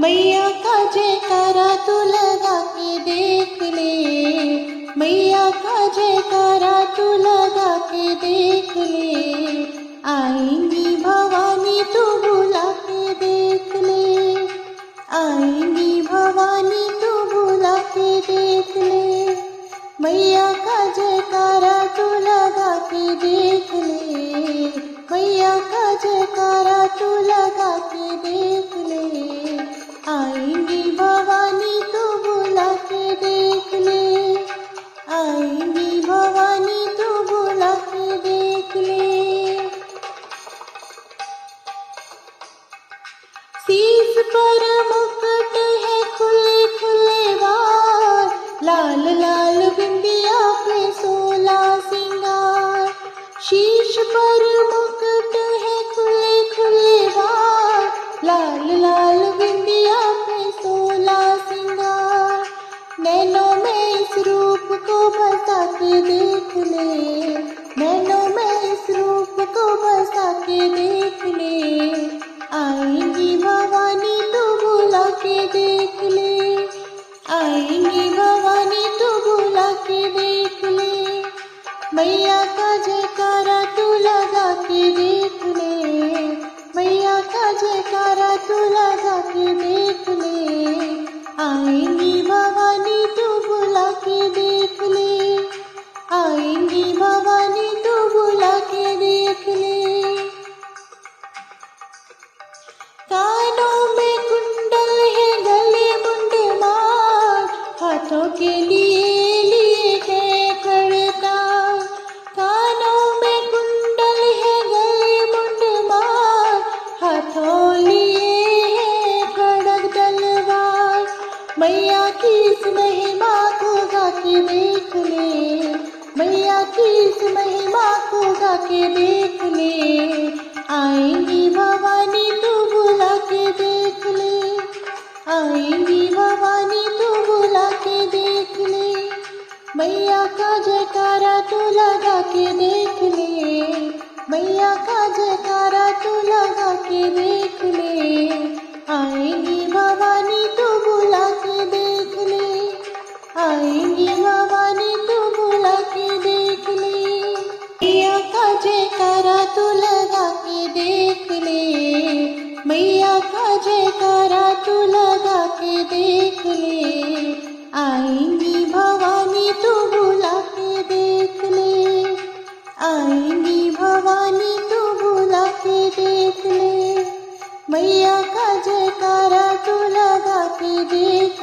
मैया का जयकारा तू लगा के देख ले, मैया का जयकारा तू लगा के देख ले। आएंगी भवानी तू बुला के देख ले, आएंगी भवानी तू बुला के देख ले। मैया का जयकारा तू लगा के देख ले, मैया का जयकारा तू लगा के देख ले। आएंगी भवानी तू बुला के देख ले, आएंगी भवानी तू बुला के देख ले। शीश पर मुकुट है खुले खुले बाल, लाल लाल बिंदिया पे 16 सिंगार। शीश पर मुकुट है खुले खुले बाल, लाल लाल बिंदिया पे 16 सिंगार। नैनों में इस रूप को बसा के देख ले, नैनों में इस रूप को बसा के देख ले। आएंगी भवानी तू बुला के देख ले, आएंगी भवानी तू बुला के देख ले। मैया का जयकारा तू लगा के देख ले, मैया का जयकारा तू लगा के देख ले। आएंगी भवानी तू बुला के देख ले, आएंगी भवानी तू बुला के देख ले। कानों में कुंडल है गले मुंडमाल, हाथों के लिए लिए गए खड़ताल। कानों में कुंडल है गले मुंडमाल, हाथों लिए है खड़ग तलवार। मैया की इस महिमा को गा के देख ले, मैया की इस महिमा को गा के देख ले। आएंगी भवानी तू बुला के देख ले, आएंगी भवानी तू बुला के देख ले। मैया का जयकारा तू लगा के देख ले, मैया का जयकारा तू लगा के देख ले। आएंगी भवानी तू बुला के देख ले, आएंगी भवानी तू बुला के देख ले। मैया का जयकारा तू लगा के देख ले, मैया का जयकारा तू लगा के देख ले। आएंगी भवानी तू बुला के देख ले, आएंगी भवानी तू बुला के देख ले। मैया का जयकारा तू लगा के देख